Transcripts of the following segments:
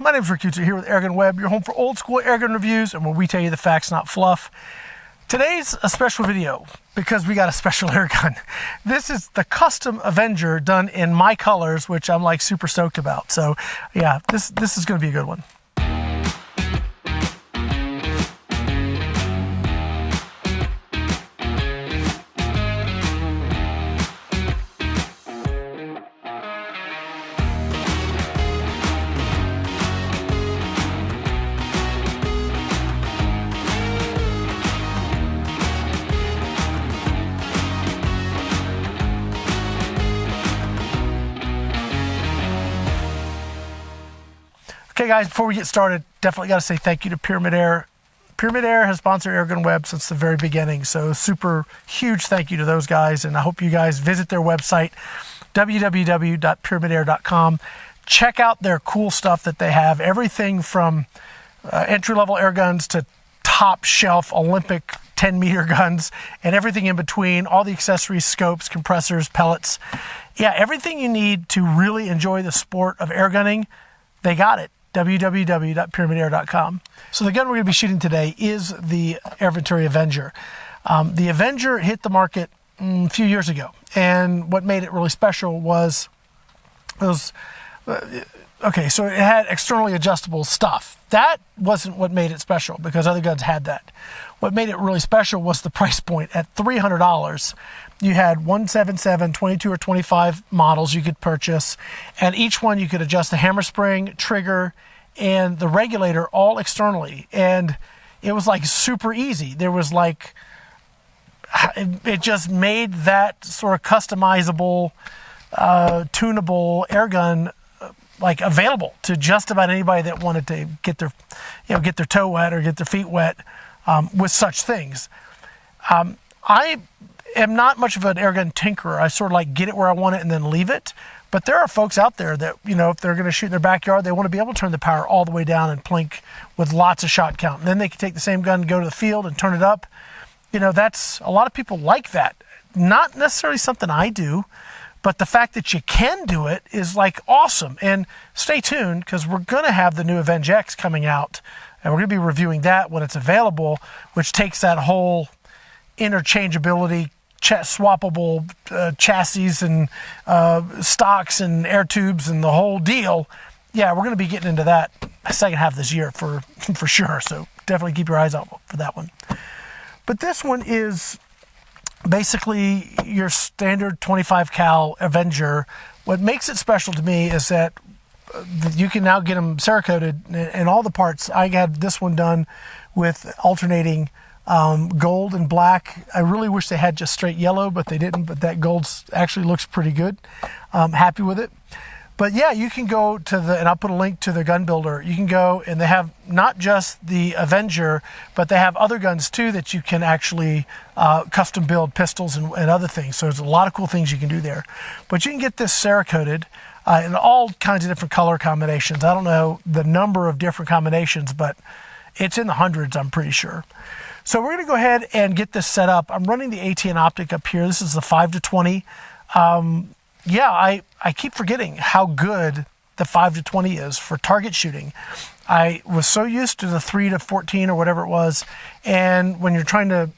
My name is Rick here with Airgunweb, your home for old school airgun reviews and where we tell you the facts, not fluff. Today's a special video because we got a special airgun. This is the Custom Avenger done in my colors, which I'm like super stoked about. So yeah, this is going to be a good one. Okay guys, before we get started, definitely got to say thank you to PyramydAir. PyramydAir has sponsored Airgunweb since the very beginning, so super huge thank you to those guys, and I hope you guys visit their website, www.pyramydair.com. Check out their cool stuff that they have, everything from entry-level air guns to top shelf Olympic 10-meter guns and everything in between, all the accessories, scopes, compressors, pellets. Yeah, everything you need to really enjoy the sport of airgunning, they got it. www.pyramydair.com. So the gun we're going to be shooting today is the Air Venturi Avenger. The Avenger hit the market a few years ago, and what made it really special was okay, so it had externally adjustable stuff. That wasn't what made it special because other guns had that. What made it really special was the price point. At $300, you had 177, 22 or 25 models you could purchase, and each one you could adjust the hammer spring, trigger, and the regulator all externally. And it was like super easy. There was like, it just made that sort of customizable, tunable airgun like available to just about anybody that wanted to get their, get their toe wet or get their feet wet with such things. I am not much of an airgun tinkerer. I sort of like get it where I want it and then leave it. But there are folks out there that, if they're going to shoot in their backyard, they want to be able to turn the power all the way down and plink with lots of shot count. And then they can take the same gun and go to the field and turn it up. That's, a lot of people like that. Not necessarily something I do, but the fact that you can do it is like awesome. And stay tuned because we're going to have the new Avenge X coming out, and we're going to be reviewing that when it's available, which takes that whole interchangeability, swappable chassis and stocks and air tubes and the whole deal. Yeah, we're going to be getting into that second half of this year for sure. So definitely keep your eyes out for that one. But this one is basically your standard 25 cal Avenger. What makes it special to me is that you can now get them Cerakoted and all the parts. I had this one done with alternating gold and black. I really wish they had just straight yellow, but they didn't. But that gold actually looks pretty good. Happy with it. But yeah, you can go to and I'll put a link to the gun builder. You can go and they have not just the Avenger, but they have other guns too that you can actually custom build pistols and other things. So there's a lot of cool things you can do there. But you can get this Cerakoted in all kinds of different color combinations. I don't know the number of different combinations, but it's in the hundreds, I'm pretty sure. So we're going to go ahead and get this set up. I'm running the ATN optic up here. This is the 5-20. Yeah, I keep forgetting how good the 5-20 is for target shooting. I was so used to the 3-14 or whatever it was, and when you're trying to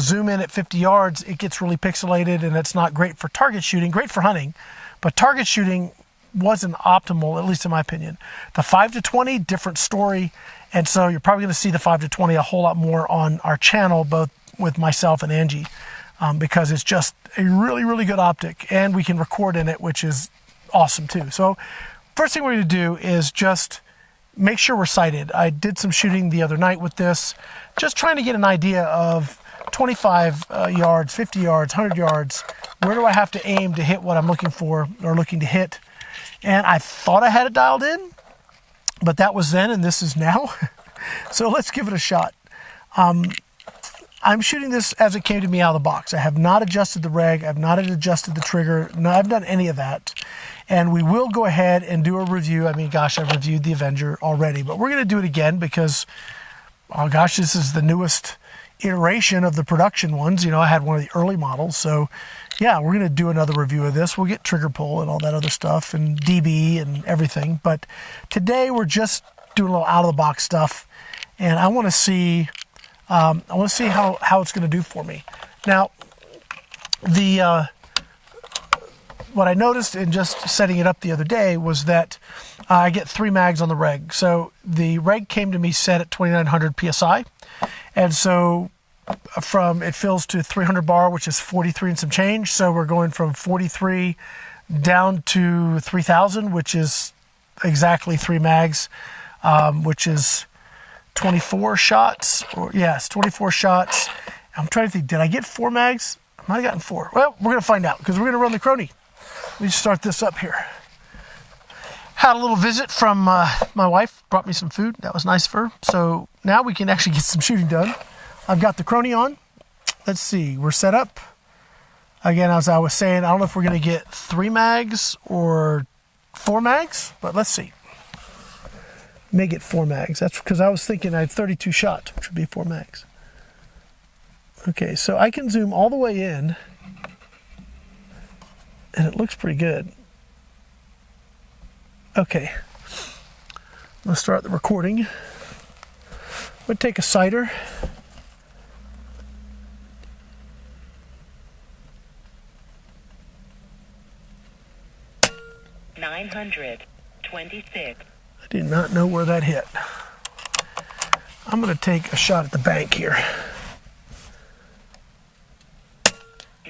zoom in at 50 yards, it gets really pixelated and it's not great for target shooting. Great for hunting, but target shooting wasn't optimal, at least in my opinion. The 5-20, different story. And so you're probably going to see the 5-20 a whole lot more on our channel, both with myself and Angie, because it's just a really, really good optic, and we can record in it, which is awesome too. So first thing we're going to do is just make sure we're sighted. I did some shooting the other night with this, just trying to get an idea of 25 yards, 50 yards, 100 yards. Where do I have to aim to hit what I'm looking for or looking to hit? And I thought I had it dialed in, but that was then and this is now. So let's give it a shot. I'm shooting this as it came to me out of the box. I have not adjusted the reg. I've not adjusted the trigger. No, I've done any of that. And we will go ahead and do a review. I mean, gosh, I've reviewed the Avenger already, but we're going to do it again because, oh gosh, this is the newest iteration of the production ones. I had one of the early models. So, yeah, we're going to do another review of this. We'll get trigger pull and all that other stuff and DB and everything. But today we're just doing a little out of the box stuff, and I want to see how it's going to do for me. Now, what I noticed in just setting it up the other day was that I get 3 mags on the reg. So the reg came to me set at 2,900 PSI. And so it fills to 300 bar, which is 43 and some change. So we're going from 43 down to 3,000, which is exactly 3 mags, which is 24 shots. Yes, 24 shots. I'm trying to think, did I get 4 mags? I might have gotten 4. Well, we're going to find out because we're going to run the Crony. Let me start this up here. Had a little visit from my wife, brought me some food. That was nice of her. So now we can actually get some shooting done. I've got the Crony on. Let's see, we're set up. Again, as I was saying, I don't know if we're going to get 3 mags or 4 mags, but let's see. May get 4 mags. That's because I was thinking I had 32 shots, which would be 4 mags. Okay, so I can zoom all the way in, and it looks pretty good. Okay, let's start the recording. I'm going to take a sighter. $926. I did not know where that hit. I'm going to take a shot at the bank here.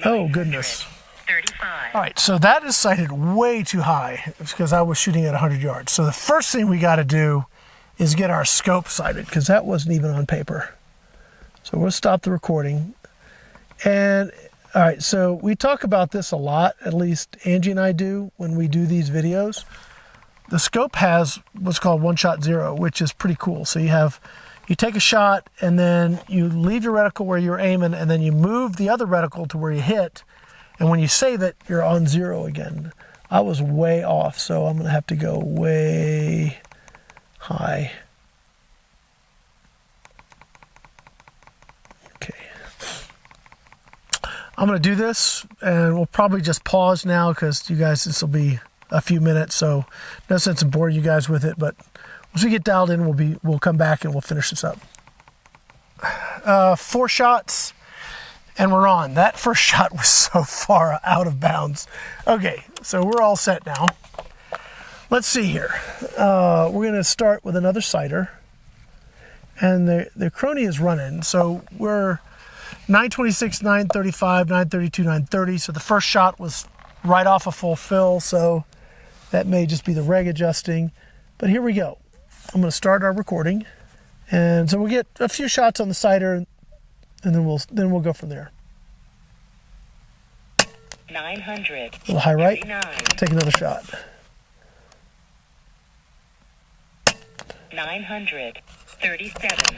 Oh, goodness. 35. All right, so that is sighted way too high. It's because I was shooting at 100 yards. So the first thing we got to do is get our scope sighted, because that wasn't even on paper. So we'll stop the recording. And all right, so we talk about this a lot, at least Angie and I do when we do these videos. The scope has what's called one shot zero, which is pretty cool. So you take a shot and then you leave your reticle where you're aiming, and then you move the other reticle to where you hit. And when you save it, you're on 0 again. I was way off, so I'm going to have to go way high. Okay. I'm going to do this, and we'll probably just pause now because you guys, this will be a few minutes, so no sense in boring you guys with it. But once we get dialed in, we'll come back and we'll finish this up. 4 shots. And we're on. That first shot was so far out of bounds. Okay, so we're all set now. Let's see here. We're going to start with another sighter. And the Crony is running. So we're 926, 935, 932, 930. So the first shot was right off a full fill. So that may just be the reg adjusting. But here we go. I'm going to start our recording. And so we'll get a few shots on the sighter, and then we'll go from there. 900. A little high right. 39. Take another shot. 937.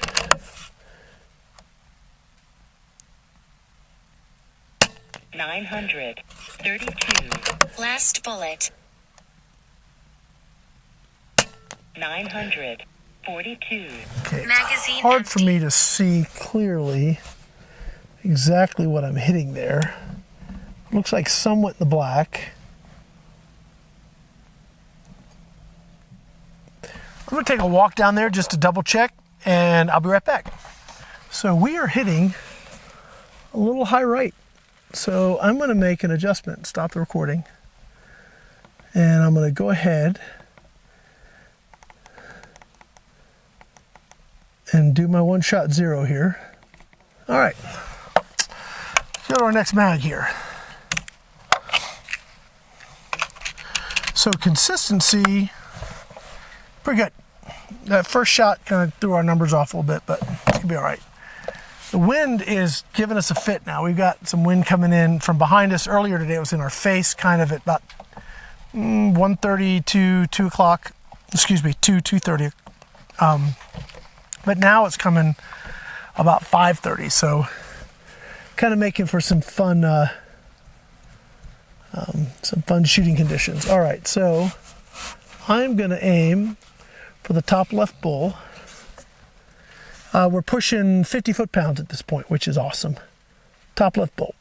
932. Last bullet. 942. Okay, it's hard for me to see clearly exactly what I'm hitting there. Looks like somewhat in the black. I'm going to take a walk down there just to double check, and I'll be right back. So we are hitting a little high right. So I'm going to make an adjustment, stop the recording, and I'm going to go ahead and do my one shot zero here. All right, let's go to our next mag here. So consistency, pretty good. That first shot kind of threw our numbers off a little bit, but it's gonna be all right. The wind is giving us a fit now. We've got some wind coming in from behind us. Earlier today it was in our face, kind of at about 1:30 to 2 o'clock. Excuse me, 2:30. But now it's coming about 5:30. So kind of making for some fun shooting conditions. All right, so I'm going to aim for the top left bull. We're pushing 50 foot-pounds at this point, which is awesome. Top left bull.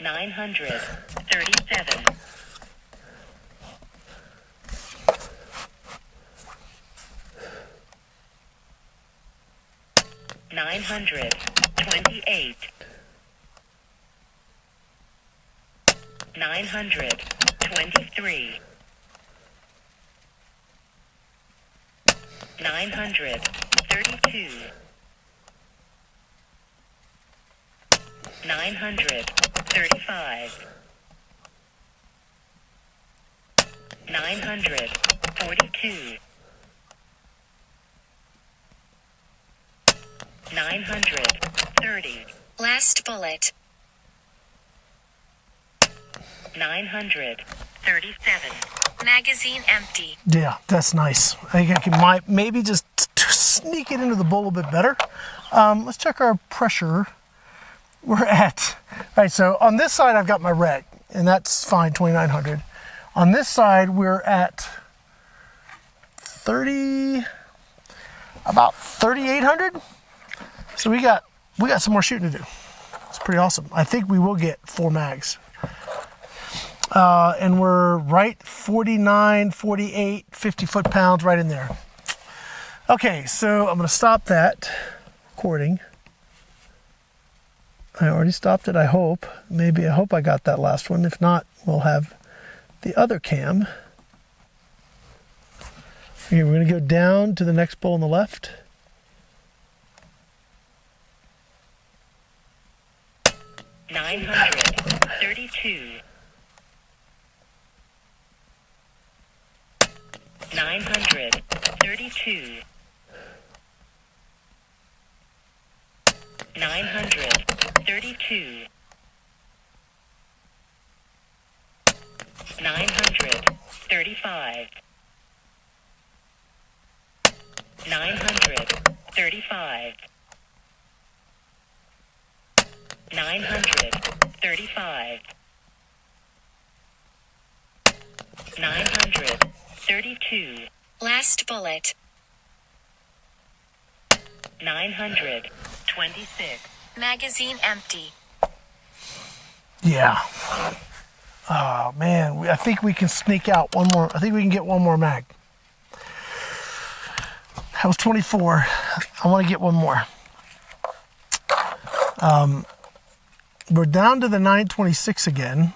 937. 928. 923. 932. 935. 942. 930. Last bullet. 937. Magazine empty. Yeah, that's nice. I think I can maybe just sneak it into the bowl a bit better. Let's check our pressure. We're at, all right, so on this side I've got my reg, and that's fine, 2,900. On this side we're at about 3,800. So we got some more shooting to do. It's pretty awesome. I think we will get 4 mags. And we're right 49, 48, 50 foot-pounds right in there. Okay, so I'm gonna stop that recording. I already stopped it, I hope. I hope I got that last one. If not, we'll have the other cam. Okay, we're gonna go down to the next bull on the left. $932. 932. 932. 935. 935. 935. 932. Last bullet. 926. Magazine empty. Yeah. Oh man, I think we can sneak out one more. I think we can get one more mag. That was 24. I want to get one more. We're down to the 926 again,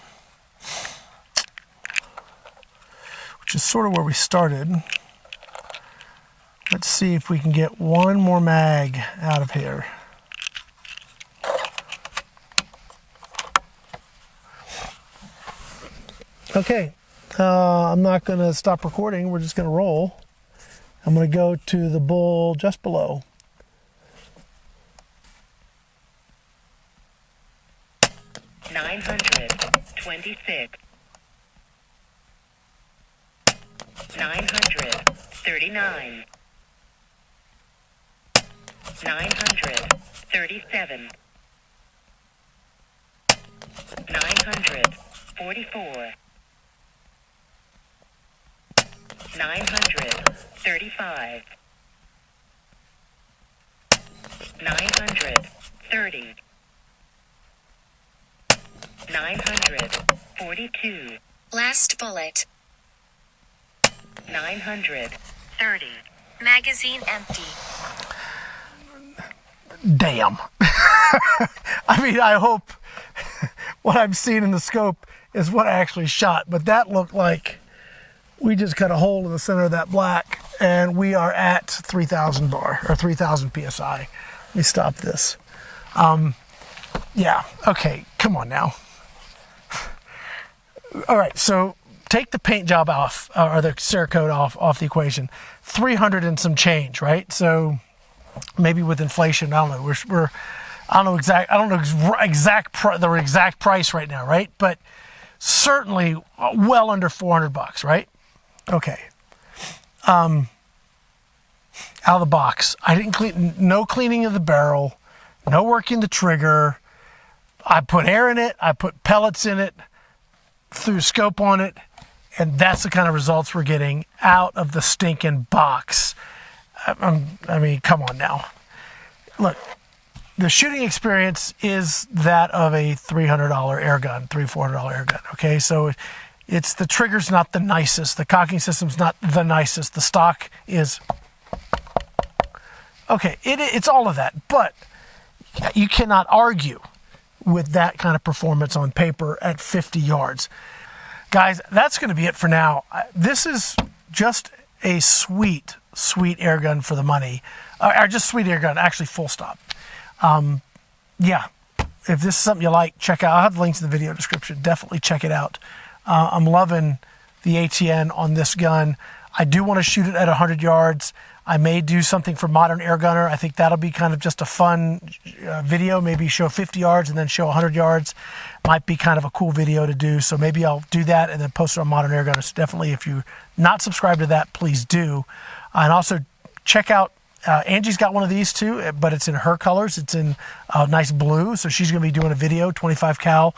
which is sort of where we started. Let's see if we can get one more mag out of here. Okay, I'm not going to stop recording. We're just going to roll. I'm going to go to the bull just below. $926. 939. 937. 944. 935. 930. 942. Last bullet. 930. Magazine empty. Damn. I mean, I hope what I'm seeing in the scope is what I actually shot, but that looked like we just cut a hole in the center of that black, and we are at 3,000 bar, or 3,000 PSI. Let me stop this. Yeah, okay, come on now. All right, so take the paint job off, or the Cerakote off the equation. 300 and some change, right? So maybe with inflation, I don't know. I don't know the exact price right now, right? But certainly well under 400 bucks, right? Okay. Out of the box, I didn't clean. No cleaning of the barrel, no working the trigger. I put air in it. I put pellets in it. Threw scope on it, and that's the kind of results we're getting out of the stinking box. I mean, come on now. Look, the shooting experience is that of a $300 airgun, $400 airgun. Okay, so it's the trigger's not the nicest, the cocking system's not the nicest, the stock is okay. It's all of that, but you cannot argue with that kind of performance on paper at 50 yards. Guys, that's going to be it for now. This is just a sweet airgun for the money, or just sweet airgun, actually full stop. Yeah, if this is something you like, check out. I'll have links in the video description. Definitely check it out. I'm loving the ATN on this gun. I do want to shoot it at 100 yards. I may do something for Modern Airgunner. I think that'll be kind of just a fun video. Maybe show 50 yards and then show 100 yards. Might be kind of a cool video to do. So maybe I'll do that and then post it on Modern Airgunner. So definitely, if you're not subscribed to that, please do. And also check out, Angie's got one of these too, but it's in her colors. It's in nice blue. So she's going to be doing a video, 25 cal,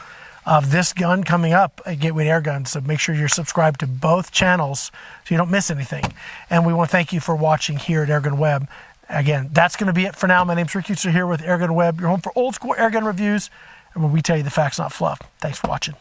of this gun coming up at Gateway Airgun. So make sure you're subscribed to both channels so you don't miss anything. And we want to thank you for watching here at Airgunweb. Again, that's going to be it for now. My name's Rick Utzer here with Airgunweb, your home for old school airgun reviews, and where we tell you the facts, not fluff. Thanks for watching.